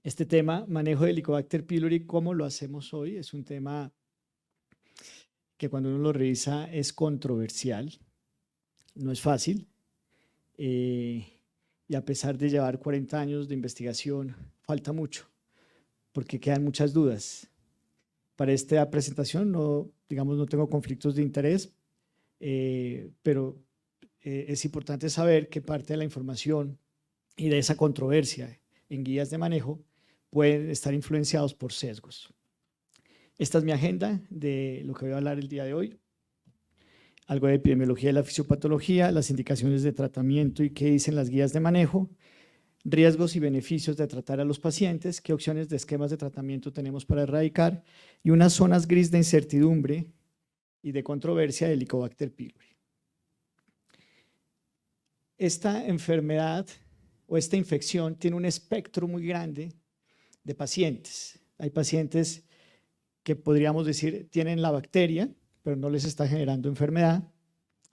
Este tema, manejo de Helicobacter pylori, ¿cómo lo hacemos hoy? Es un tema que cuando uno lo revisa es controversial, no es fácil, y a pesar de llevar 40 años de investigación, falta mucho, porque quedan muchas dudas. Para esta presentación no, digamos, no tengo conflictos de interés, pero es importante saber que parte de la información y de esa controversia en guías de manejo pueden estar influenciados por sesgos. Esta es mi agenda de lo que voy a hablar el día de hoy. Algo de epidemiología de la fisiopatología, las indicaciones de tratamiento y qué dicen las guías de manejo, riesgos y beneficios de tratar a los pacientes, qué opciones de esquemas de tratamiento tenemos para erradicar y unas zonas gris de incertidumbre y de controversia de Helicobacter pylori. Esta enfermedad o esta infección tiene un espectro muy grande de pacientes. Hay pacientes que podríamos decir tienen la bacteria, pero no les está generando enfermedad,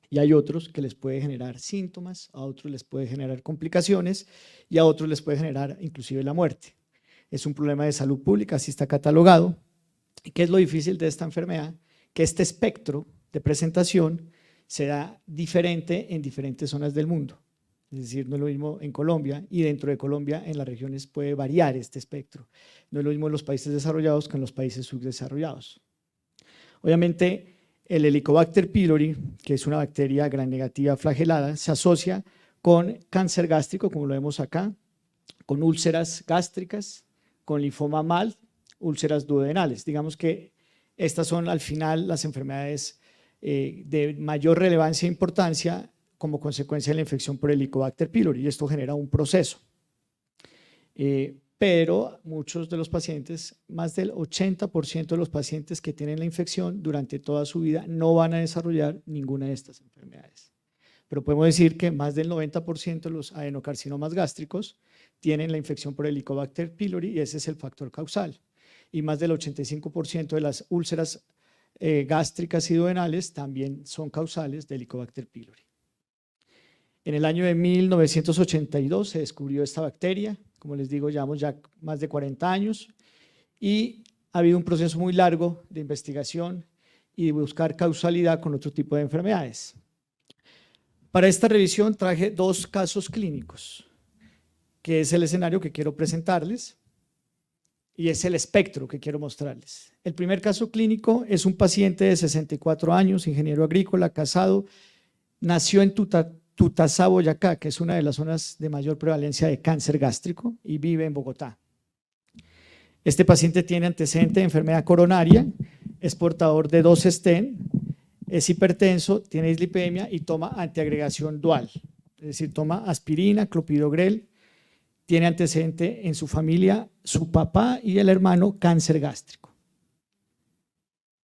y hay otros que les puede generar síntomas, a otros les puede generar complicaciones y a otros les puede generar inclusive la muerte. Es un problema de salud pública, así está catalogado. ¿Y qué es lo difícil de esta enfermedad? Que este espectro de presentación se da diferente en diferentes zonas del mundo. Es decir, no es lo mismo en Colombia, y dentro de Colombia en las regiones puede variar este espectro. No es lo mismo en los países desarrollados que en los países subdesarrollados. Obviamente, el Helicobacter pylori, que es una bacteria gram negativa flagelada, se asocia con cáncer gástrico, como lo vemos acá, con úlceras gástricas, con linfoma MALT, úlceras duodenales. Digamos que estas son al final las enfermedades de mayor relevancia e importancia como consecuencia de la infección por Helicobacter pylori, y esto genera un proceso. Pero muchos de los pacientes, más del 80% de los pacientes que tienen la infección durante toda su vida no van a desarrollar ninguna de estas enfermedades. Pero podemos decir que más del 90% de los adenocarcinomas gástricos tienen la infección por Helicobacter pylori y ese es el factor causal. Y más del 85% de las úlceras gástricas y duodenales también son causales de Helicobacter pylori. En el año de 1982 se descubrió esta bacteria, como les digo, llevamos ya más de 40 años y ha habido un proceso muy largo de investigación y de buscar causalidad con otro tipo de enfermedades. Para esta revisión traje dos casos clínicos, que es el escenario que quiero presentarles y es el espectro que quiero mostrarles. El primer caso clínico es un paciente de 64 años, ingeniero agrícola, casado, nació en Tutasá, Boyacá, que es una de las zonas de mayor prevalencia de cáncer gástrico, y vive en Bogotá. Este paciente tiene antecedente de enfermedad coronaria, es portador de 2 stent, es hipertenso, tiene dislipemia y toma antiagregación dual, es decir, toma aspirina, clopidogrel, tiene antecedente en su familia, su papá y el hermano, cáncer gástrico.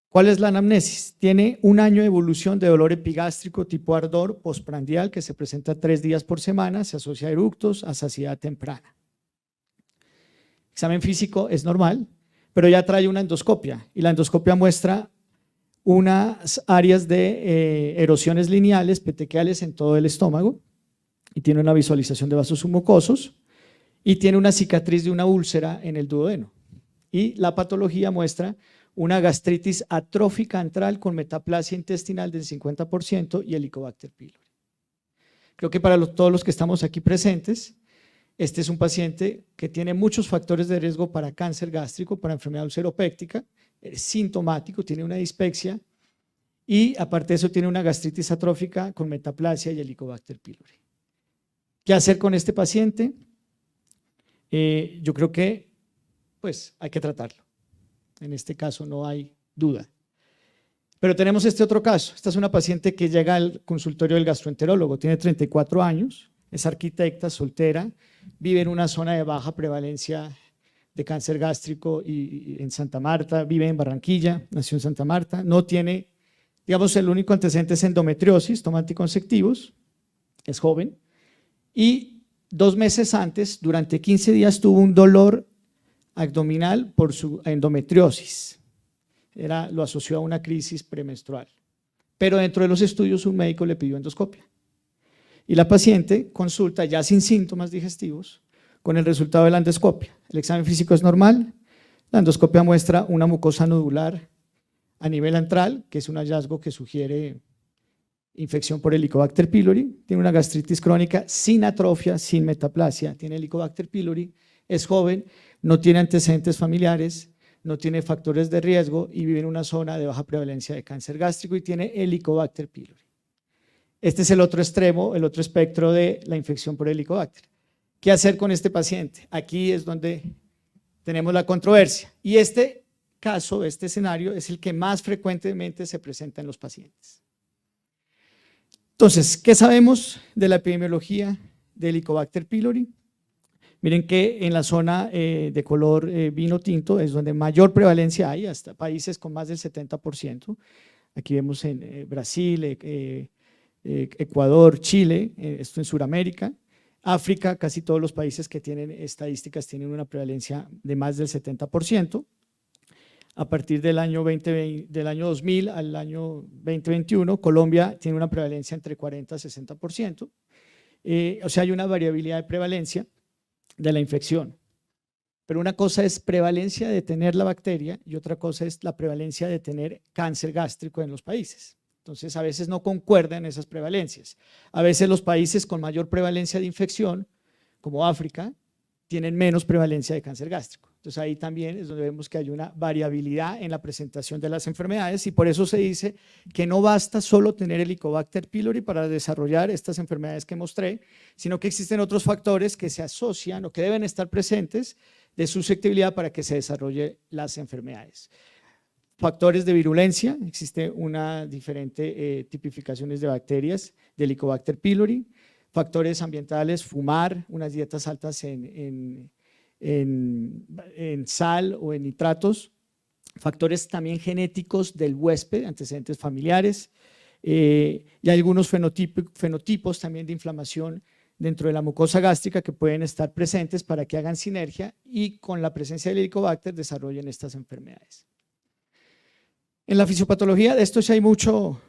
¿Cuál es la anamnesis? Tiene un año de evolución de dolor epigástrico tipo ardor postprandial que se presenta 3 días por semana, se asocia a eructos, a saciedad temprana. Examen físico es normal, pero ya trae una endoscopia y la endoscopia muestra unas áreas de erosiones lineales, petequiales en todo el estómago y tiene una visualización de vasos submucosos y tiene una cicatriz de una úlcera en el duodeno. Y la patología muestra una gastritis atrófica antral con metaplasia intestinal del 50% y Helicobacter pylori. Creo que para todos los que estamos aquí presentes, este es un paciente que tiene muchos factores de riesgo para cáncer gástrico, para enfermedad ulceropéctica, es sintomático, tiene una dispepsia y aparte de eso tiene una gastritis atrófica con metaplasia y Helicobacter pylori. ¿Qué hacer con este paciente? Yo creo que pues hay que tratarlo. En este caso no hay duda. Pero tenemos este otro caso. Esta es una paciente que llega al consultorio del gastroenterólogo, tiene 34 años, es arquitecta, soltera, vive en una zona de baja prevalencia de cáncer gástrico y en Santa Marta, vive en Barranquilla, nació en Santa Marta, no tiene, digamos, el único antecedente es endometriosis, toma anticonceptivos, es joven y 2 meses antes, durante 15 días tuvo un dolor abdominal por su endometriosis. Lo asoció a una crisis premenstrual. Pero dentro de los estudios un médico le pidió endoscopia. Y la paciente consulta ya sin síntomas digestivos con el resultado de la endoscopia. El examen físico es normal, la endoscopia muestra una mucosa nodular a nivel antral, que es un hallazgo que sugiere infección por Helicobacter pylori, tiene una gastritis crónica sin atrofia, sin metaplasia, tiene Helicobacter pylori, es joven, no tiene antecedentes familiares, no tiene factores de riesgo y vive en una zona de baja prevalencia de cáncer gástrico y tiene Helicobacter pylori. Este es el otro extremo, el otro espectro de la infección por Helicobacter. ¿Qué hacer con este paciente? Aquí es donde tenemos la controversia y este caso, este escenario es el que más frecuentemente se presenta en los pacientes. Entonces, ¿qué sabemos de la epidemiología de Helicobacter pylori? Miren que en la zona de color vino tinto es donde mayor prevalencia hay, hasta países con más del 70%. Aquí vemos en Brasil, Ecuador, Chile, esto en Sudamérica. África, casi todos los países que tienen estadísticas tienen una prevalencia de más del 70%. A partir del año 2000 al año 2021, Colombia tiene una prevalencia entre 40 y 60%. O sea, hay una variabilidad de prevalencia de la infección. Pero una cosa es prevalencia de tener la bacteria y otra cosa es la prevalencia de tener cáncer gástrico en los países. Entonces, a veces no concuerdan esas prevalencias. A veces los países con mayor prevalencia de infección, como África, tienen menos prevalencia de cáncer gástrico. Entonces, ahí también es donde vemos que hay una variabilidad en la presentación de las enfermedades y por eso se dice que no basta solo tener Helicobacter pylori para desarrollar estas enfermedades que mostré, sino que existen otros factores que se asocian o que deben estar presentes de susceptibilidad para que se desarrolle las enfermedades. Factores de virulencia, existe una diferente tipificaciones de bacterias de Helicobacter pylori. Factores ambientales, fumar, unas dietas altas en sal o en nitratos. Factores también genéticos del huésped, antecedentes familiares. Y algunos fenotipos también de inflamación dentro de la mucosa gástrica que pueden estar presentes para que hagan sinergia y con la presencia del Helicobacter desarrollen estas enfermedades. En la fisiopatología de esto sí hay mucho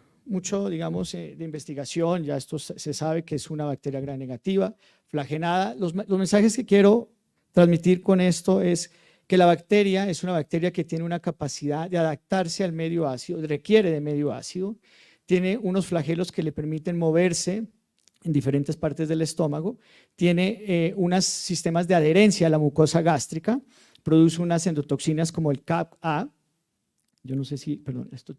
digamos, de investigación, ya esto se sabe que es una bacteria gram negativa, flagelada. Los mensajes que quiero transmitir con esto es que la bacteria es una bacteria que tiene una capacidad de adaptarse al medio ácido, requiere de medio ácido, tiene unos flagelos que le permiten moverse en diferentes partes del estómago, tiene unos sistemas de adherencia a la mucosa gástrica, produce unas endotoxinas como el CAP-A. Yo no sé si, perdón, esto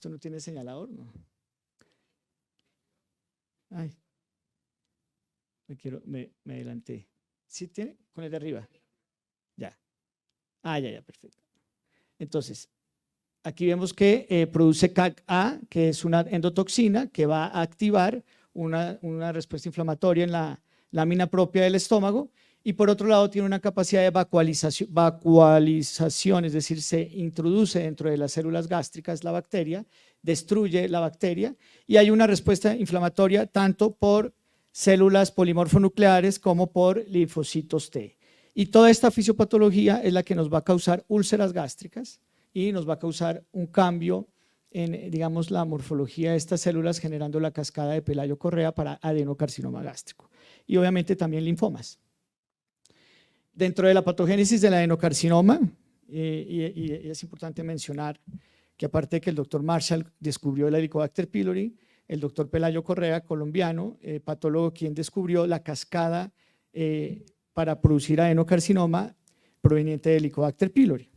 no tiene señalador, ¿no? Ay, me adelanté. ¿Sí tiene? Con el de arriba. Ya. Ya, perfecto. Entonces, aquí vemos que produce CAC-A, que es una endotoxina que va a activar una respuesta inflamatoria en la lámina propia del estómago y por otro lado tiene una capacidad de vacuolización, es decir, se introduce dentro de las células gástricas la bacteria, destruye la bacteria y hay una respuesta inflamatoria tanto por células polimorfonucleares como por linfocitos T. Y toda esta fisiopatología es la que nos va a causar úlceras gástricas y nos va a causar un cambio en, digamos, la morfología de estas células generando la cascada de Pelayo-Correa para adenocarcinoma gástrico y obviamente también linfomas. Dentro de la patogénesis del adenocarcinoma, y es importante mencionar que aparte de que el doctor Marshall descubrió el Helicobacter pylori, el doctor Pelayo-Correa, colombiano, patólogo quien descubrió la cascada para producir adenocarcinoma proveniente de Helicobacter pylori,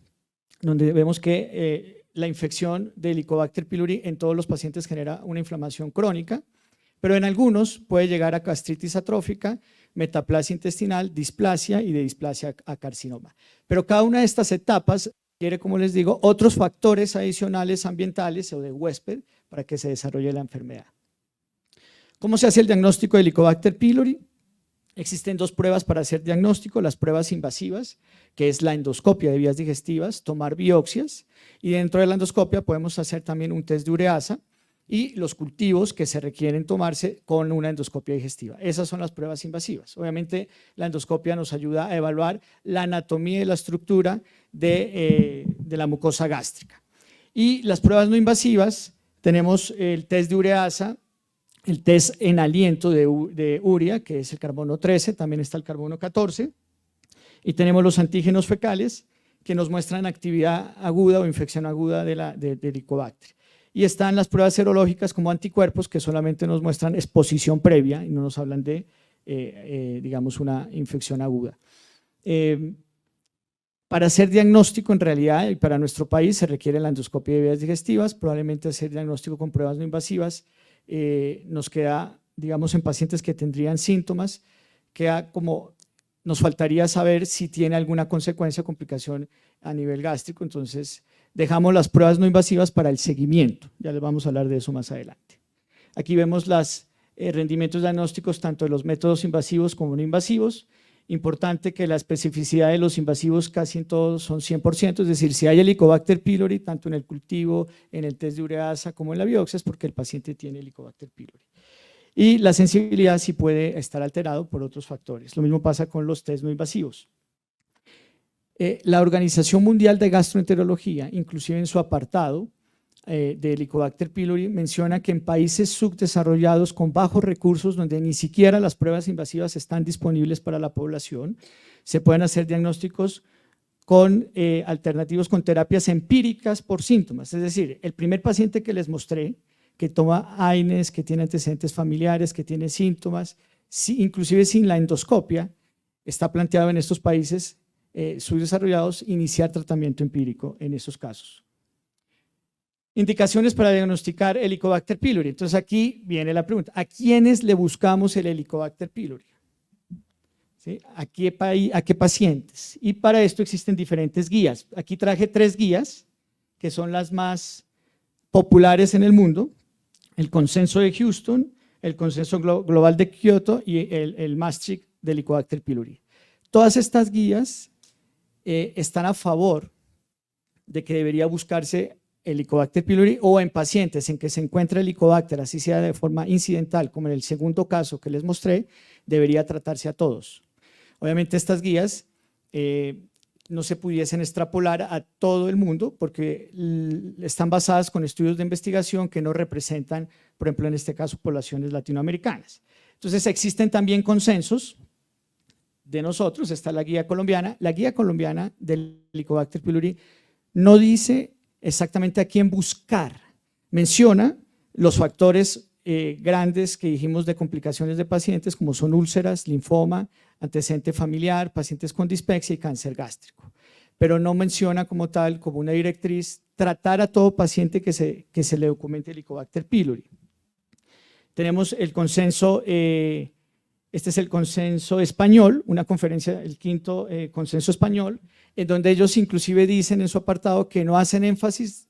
donde vemos que la infección de Helicobacter pylori en todos los pacientes genera una inflamación crónica, pero en algunos puede llegar a gastritis atrófica, metaplasia intestinal, displasia y de displasia a carcinoma. Pero cada una de estas etapas requiere, como les digo, otros factores adicionales ambientales o de huésped para que se desarrolle la enfermedad. ¿Cómo se hace el diagnóstico de Helicobacter pylori? Existen dos pruebas para hacer diagnóstico, las pruebas invasivas, que es la endoscopia de vías digestivas, tomar biopsias, y dentro de la endoscopia podemos hacer también un test de ureasa, y los cultivos que se requieren tomarse con una endoscopia digestiva. Esas son las pruebas invasivas. Obviamente la endoscopia nos ayuda a evaluar la anatomía y la estructura de la mucosa gástrica. Y las pruebas no invasivas, tenemos el test de ureasa el test en aliento de urea, que es el carbono 13, también está el carbono 14, y tenemos los antígenos fecales, que nos muestran actividad aguda o infección aguda de Helicobacter. Y están las pruebas serológicas como anticuerpos, que solamente nos muestran exposición previa y no nos hablan de, digamos, una infección aguda. Para hacer diagnóstico, en realidad, y para nuestro país, se requiere la endoscopia de vías digestivas. Probablemente hacer diagnóstico con pruebas no invasivas nos queda, digamos, en pacientes que tendrían síntomas, queda como, nos faltaría saber si tiene alguna consecuencia o complicación a nivel gástrico. Entonces, dejamos las pruebas no invasivas para el seguimiento. Ya les vamos a hablar de eso más adelante. Aquí vemos los rendimientos diagnósticos tanto de los métodos invasivos como no invasivos. Importante que la especificidad de los invasivos casi en todos son 100%, es decir, si hay Helicobacter pylori, tanto en el cultivo, en el test de ureasa como en la biopsia, es porque el paciente tiene Helicobacter pylori. Y la sensibilidad sí puede estar alterado por otros factores. Lo mismo pasa con los test no invasivos. La Organización Mundial de Gastroenterología, inclusive en su apartado de Helicobacter pylori, menciona que en países subdesarrollados con bajos recursos, donde ni siquiera las pruebas invasivas están disponibles para la población, se pueden hacer diagnósticos con alternativos con terapias empíricas por síntomas. Es decir, el primer paciente que les mostré, que toma AINES, que tiene antecedentes familiares, que tiene síntomas, inclusive sin la endoscopia, está planteado en estos países subdesarrollados iniciar tratamiento empírico en esos casos. Indicaciones para diagnosticar Helicobacter pylori. Entonces aquí viene la pregunta, ¿a quiénes le buscamos el Helicobacter pylori? ¿Sí? ¿A qué pacientes? Y para esto existen diferentes guías. Aquí traje 3 guías, que son las más populares en el mundo: el consenso de Houston, el consenso global de Kioto y el Maastricht de Helicobacter pylori. Todas estas guías están a favor de que debería buscarse Helicobacter pylori o en pacientes en que se encuentra Helicobacter, así sea de forma incidental, como en el segundo caso que les mostré, debería tratarse a todos. Obviamente estas guías no se pudiesen extrapolar a todo el mundo porque están basadas con estudios de investigación que no representan, por ejemplo, en este caso, poblaciones latinoamericanas. Entonces existen también consensos de nosotros, está la guía colombiana. La guía colombiana del Helicobacter pylori no dice exactamente a quién buscar, menciona los factores grandes que dijimos de complicaciones de pacientes, como son úlceras, linfoma, antecedente familiar, pacientes con dispepsia y cáncer gástrico, pero no menciona como tal, como una directriz, tratar a todo paciente que se le documente Helicobacter pylori. Tenemos el consenso, este es el consenso español, una conferencia, el 5º consenso español, en donde ellos inclusive dicen en su apartado que no hacen énfasis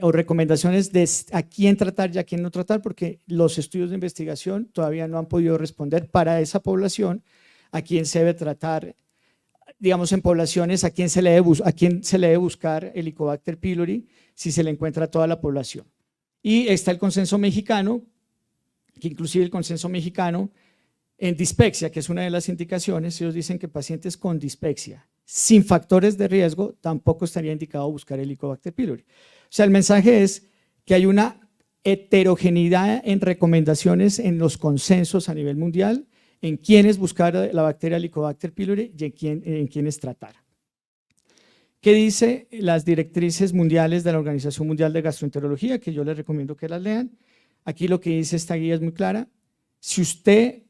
o recomendaciones de a quién tratar y a quién no tratar, porque los estudios de investigación todavía no han podido responder para esa población a quién se debe tratar, digamos en poblaciones a quién se le debe buscar Helicobacter pylori si se le encuentra a toda la población. Y está el consenso mexicano, que inclusive el consenso mexicano en dispepsia, que es una de las indicaciones, ellos dicen que pacientes con dispepsia sin factores de riesgo tampoco estaría indicado buscar Helicobacter pylori. O sea, el mensaje es que hay una heterogeneidad en recomendaciones en los consensos a nivel mundial en quiénes buscar la bacteria Helicobacter pylori y en quiénes tratar. ¿Qué dice las directrices mundiales de la Organización Mundial de Gastroenterología? Que yo les recomiendo que las lean. Aquí lo que dice esta guía es muy clara. Si usted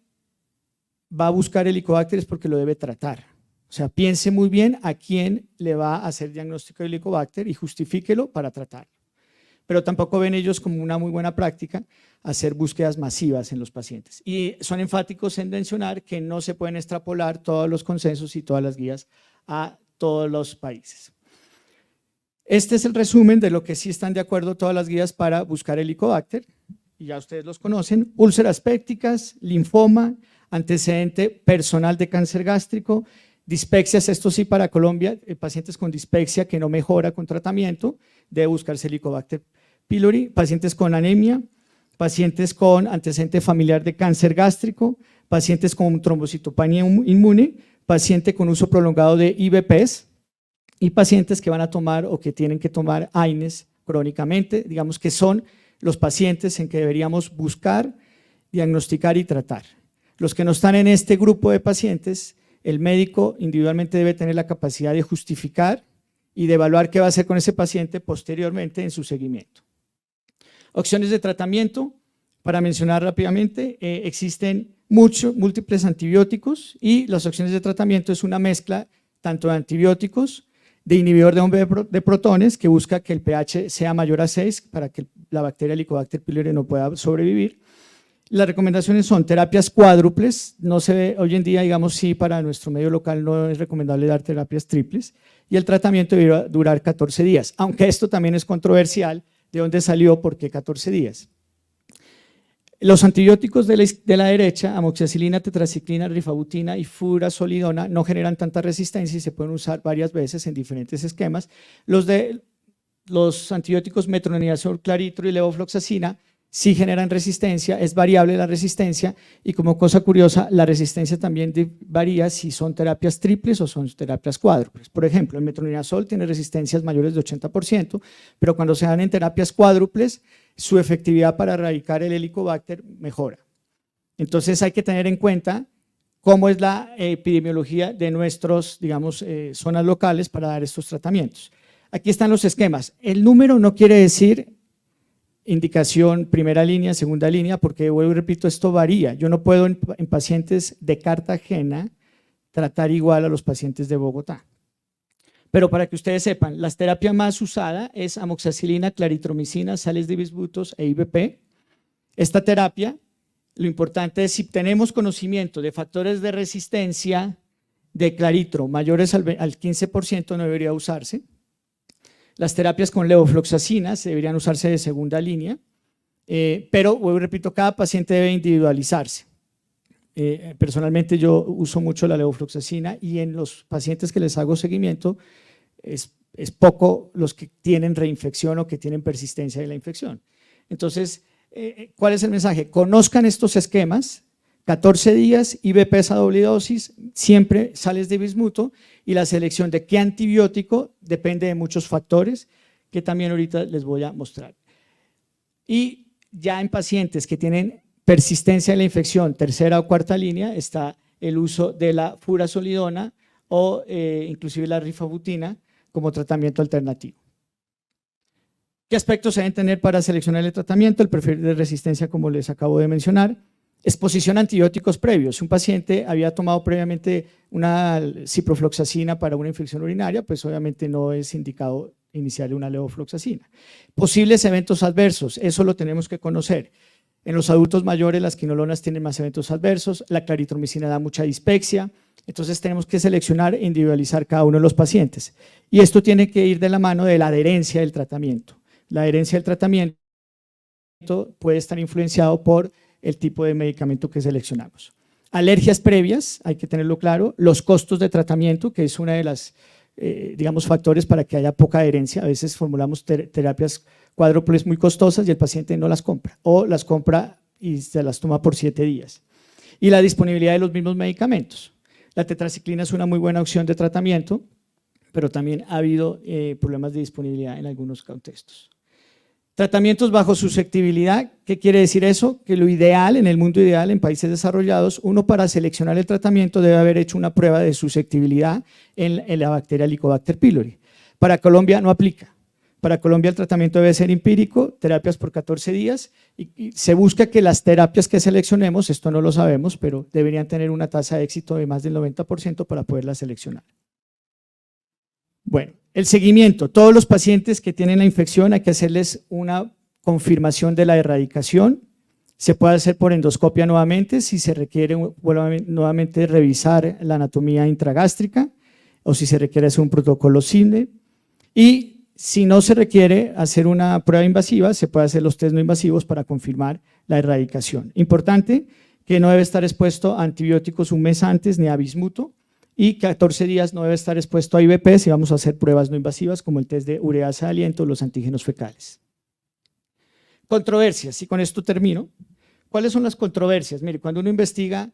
va a buscar Helicobacter es porque lo debe tratar. O sea, piense muy bien a quién le va a hacer diagnóstico de Helicobacter y justifíquelo para tratarlo. Pero tampoco ven ellos como una muy buena práctica hacer búsquedas masivas en los pacientes. Y son enfáticos en mencionar que no se pueden extrapolar todos los consensos y todas las guías a todos los países. Este es el resumen de lo que sí están de acuerdo todas las guías para buscar Helicobacter, y ya ustedes los conocen: úlceras pépticas, linfoma, antecedente personal de cáncer gástrico, dispepsias, esto sí para Colombia, pacientes con dispepsia que no mejora con tratamiento, debe buscarse Helicobacter pylori, pacientes con anemia, pacientes con antecedente familiar de cáncer gástrico, pacientes con trombocitopenia inmune, paciente con uso prolongado de IVPs y pacientes que van a tomar o que tienen que tomar AINES crónicamente, digamos que son los pacientes en que deberíamos buscar diagnosticar y tratar. Los que no están en este grupo de pacientes, el médico individualmente debe tener la capacidad de justificar y de evaluar qué va a hacer con ese paciente posteriormente en su seguimiento. Opciones de tratamiento, para mencionar rápidamente, existen múltiples antibióticos y las opciones de tratamiento es una mezcla tanto de antibióticos, de inhibidor de bomba de protones que busca que el pH sea mayor a 6 para que la bacteria Helicobacter pylori no pueda sobrevivir. Las recomendaciones son terapias cuádruples, no se ve hoy en día, digamos, sí, para nuestro medio local no es recomendable dar terapias triples, y el tratamiento debe durar 14 días, aunque esto también es controversial, ¿de dónde salió? ¿Por qué 14 días? Los antibióticos de la derecha, amoxicilina, tetraciclina, rifabutina y furazolidona, no generan tanta resistencia y se pueden usar varias veces en diferentes esquemas. Los antibióticos metronidazol, claritro y levofloxacina sí generan resistencia, es variable la resistencia y como cosa curiosa, la resistencia también varía si son terapias triples o son terapias cuádruples. Por ejemplo, el metronidazol tiene resistencias mayores de 80%, pero cuando se dan en terapias cuádruples, su efectividad para erradicar el Helicobacter mejora. Entonces hay que tener en cuenta cómo es la epidemiología de nuestros, digamos, zonas locales para dar estos tratamientos. Aquí están los esquemas. El número no quiere decir indicación primera línea, segunda línea, porque vuelvo y repito, esto varía. Yo no puedo en pacientes de Cartagena tratar igual a los pacientes de Bogotá. Pero para que ustedes sepan, la terapia más usada es amoxicilina, claritromicina, sales de bismutos e IVP. Esta terapia, lo importante es si tenemos conocimiento de factores de resistencia de claritro mayores al 15% no debería usarse. Las terapias con levofloxacina deberían usarse de segunda línea, pero, vuelvo y repito, cada paciente debe individualizarse. Personalmente yo uso mucho la levofloxacina y en los pacientes que les hago seguimiento es poco los que tienen reinfección o que tienen persistencia de la infección. Entonces, ¿cuál es el mensaje? Conozcan estos esquemas, 14 días, IVPs a doble dosis, siempre sales de bismuto y la selección de qué antibiótico depende de muchos factores que también ahorita les voy a mostrar. Y ya en pacientes que tienen persistencia de la infección, tercera o cuarta línea, está el uso de la furazolidona o inclusive la rifabutina como tratamiento alternativo. ¿Qué aspectos se deben tener para seleccionar el tratamiento? El perfil de resistencia, como les acabo de mencionar. Exposición a antibióticos previos. Si un paciente había tomado previamente una ciprofloxacina para una infección urinaria, pues obviamente no es indicado iniciarle una levofloxacina. Posibles eventos adversos, eso lo tenemos que conocer. En los adultos mayores las quinolonas tienen más eventos adversos, la claritromicina da mucha dispepsia, entonces tenemos que seleccionar e individualizar cada uno de los pacientes. Y esto tiene que ir de la mano de la adherencia del tratamiento. La adherencia del tratamiento puede estar influenciado por el tipo de medicamento que seleccionamos. Alergias previas, hay que tenerlo claro, los costos de tratamiento, que es una de las, digamos, factores para que haya poca adherencia. A veces formulamos terapias cuádruples muy costosas y el paciente no las compra, o las compra y se las toma por 7 días. Y la disponibilidad de los mismos medicamentos. La tetraciclina es una muy buena opción de tratamiento, pero también ha habido problemas de disponibilidad en algunos contextos. Tratamientos bajo susceptibilidad, ¿qué quiere decir eso? Que lo ideal, en el mundo ideal, en países desarrollados, uno para seleccionar el tratamiento debe haber hecho una prueba de susceptibilidad en la bacteria Helicobacter pylori. Para Colombia no aplica. Para Colombia el tratamiento debe ser empírico, terapias por 14 días, y se busca que las terapias que seleccionemos, esto no lo sabemos, pero deberían tener una tasa de éxito de más del 90% para poderlas seleccionar. Bueno, el seguimiento. Todos los pacientes que tienen la infección hay que hacerles una confirmación de la erradicación. Se puede hacer por endoscopia nuevamente si se requiere nuevamente revisar la anatomía intragástrica o si se requiere hacer un protocolo CINDE. Y si no se requiere hacer una prueba invasiva, se puede hacer los test no invasivos para confirmar la erradicación. Importante que no debe estar expuesto a antibióticos un mes antes ni a bismuto. Y 14 días no debe estar expuesto a IVP si vamos a hacer pruebas no invasivas como el test de ureasa de aliento o los antígenos fecales. Controversias, y con esto termino. ¿Cuáles son las controversias? Mire, cuando uno investiga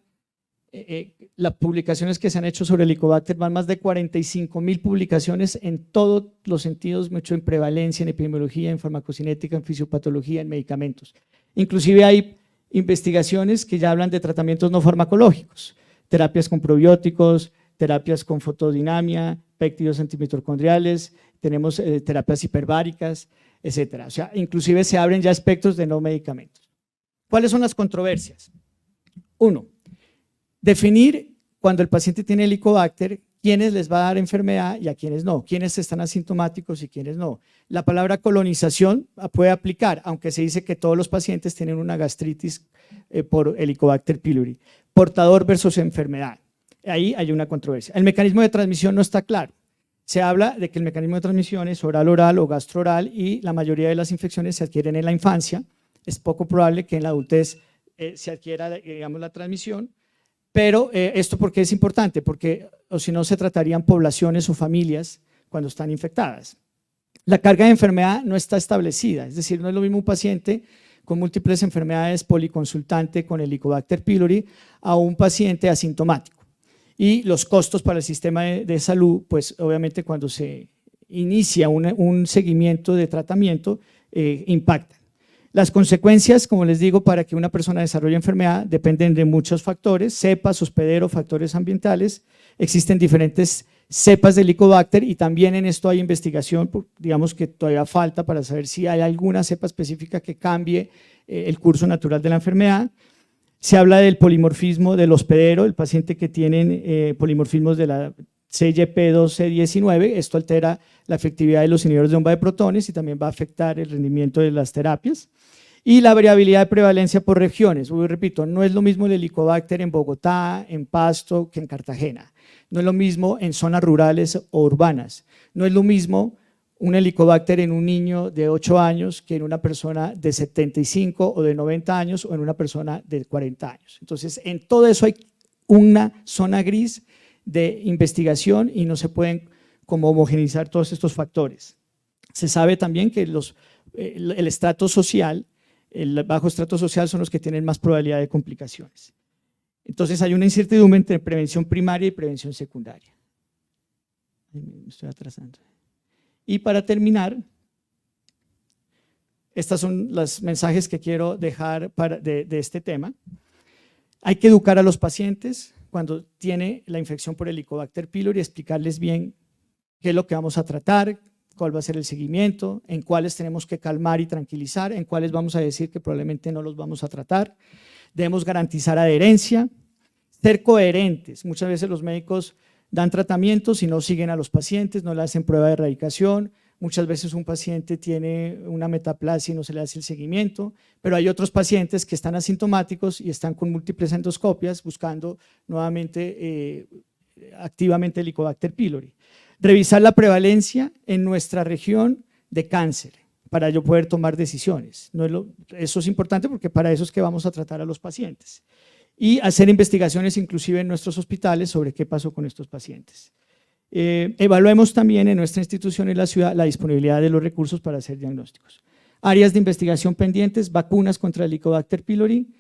las publicaciones que se han hecho sobre Helicobacter, van más de 45.000 publicaciones en todos los sentidos, mucho en prevalencia, en epidemiología, en farmacocinética, en fisiopatología, en medicamentos. Inclusive hay investigaciones que ya hablan de tratamientos no farmacológicos, terapias con probióticos, terapias con fotodinamia, péptidos antimitocondriales, tenemos terapias hiperbáricas, etcétera. O sea, inclusive se abren ya aspectos de no medicamentos. ¿Cuáles son las controversias? Uno, definir cuando el paciente tiene Helicobacter, quiénes les va a dar enfermedad y a quiénes no, quiénes están asintomáticos y quiénes no. La palabra colonización puede aplicar, aunque se dice que todos los pacientes tienen una gastritis por Helicobacter pylori. Portador versus enfermedad. Ahí hay una controversia. El mecanismo de transmisión no está claro. Se habla de que el mecanismo de transmisión es oral-oral o gastro-oral y la mayoría de las infecciones se adquieren en la infancia. Es poco probable que en la adultez se adquiera, digamos, la transmisión. Pero esto ¿por qué es importante? Porque o si no se tratarían poblaciones o familias cuando están infectadas. La carga de enfermedad no está establecida, es decir, no es lo mismo un paciente con múltiples enfermedades policonsultante con Helicobacter pylori a un paciente asintomático. Y los costos para el sistema de salud, pues obviamente cuando se inicia un seguimiento de tratamiento, impactan. Las consecuencias, como les digo, para que una persona desarrolle enfermedad dependen de muchos factores, cepas, hospedero, factores ambientales. Existen diferentes cepas de Helicobacter y también en esto hay investigación, digamos que todavía falta para saber si hay alguna cepa específica que cambie el curso natural de la enfermedad. Se habla del polimorfismo del hospedero, el paciente que tiene polimorfismos de la CYP2C19, esto altera la efectividad de los inhibidores de bomba de protones y también va a afectar el rendimiento de las terapias. Y la variabilidad de prevalencia por regiones, repito, no es lo mismo el Helicobacter en Bogotá, en Pasto, que en Cartagena. No es lo mismo en zonas rurales o urbanas. No es lo mismo un Helicobacter en un niño de 8 años que en una persona de 75 o de 90 años o en una persona de 40 años. Entonces, en todo eso hay una zona gris de investigación y no se pueden como homogeneizar todos estos factores. Se sabe también que el estrato social, el bajo estrato social son los que tienen más probabilidad de complicaciones. Entonces hay una incertidumbre entre prevención primaria y prevención secundaria. Me estoy atrasando. Y para terminar, estos son los mensajes que quiero dejar de este tema. Hay que educar a los pacientes cuando tiene la infección por Helicobacter pylori, explicarles bien qué es lo que vamos a tratar, cuál va a ser el seguimiento, en cuáles tenemos que calmar y tranquilizar, en cuáles vamos a decir que probablemente no los vamos a tratar. Debemos garantizar adherencia, ser coherentes. Muchas veces los médicos dan tratamientos y no siguen a los pacientes, no le hacen prueba de erradicación. Muchas veces un paciente tiene una metaplasia y no se le hace el seguimiento, pero hay otros pacientes que están asintomáticos y están con múltiples endoscopias buscando nuevamente activamente Helicobacter pylori. Revisar la prevalencia en nuestra región de cáncer para yo poder tomar decisiones. Eso es importante porque para eso es que vamos a tratar a los pacientes. Y hacer investigaciones inclusive en nuestros hospitales sobre qué pasó con estos pacientes. Evaluemos también en nuestra institución en la ciudad la disponibilidad de los recursos para hacer diagnósticos. Áreas de investigación pendientes, vacunas contra el Helicobacter pylori,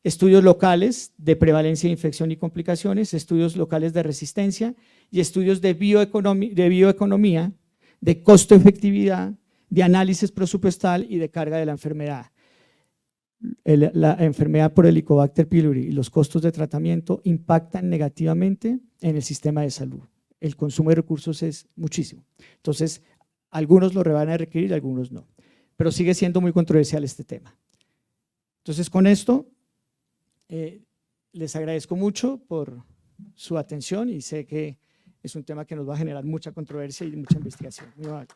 estudios locales de prevalencia de infección y complicaciones, estudios locales de resistencia y estudios de bioeconomía, de costo-efectividad, de análisis presupuestal y de carga de la enfermedad. La enfermedad por Helicobacter pylori y los costos de tratamiento impactan negativamente en el sistema de salud. El consumo de recursos es muchísimo. Entonces, algunos lo van a requerir, algunos no. Pero sigue siendo muy controversial este tema. Entonces, con esto, les agradezco mucho por su atención y sé que es un tema que nos va a generar mucha controversia y mucha investigación. Muy amable.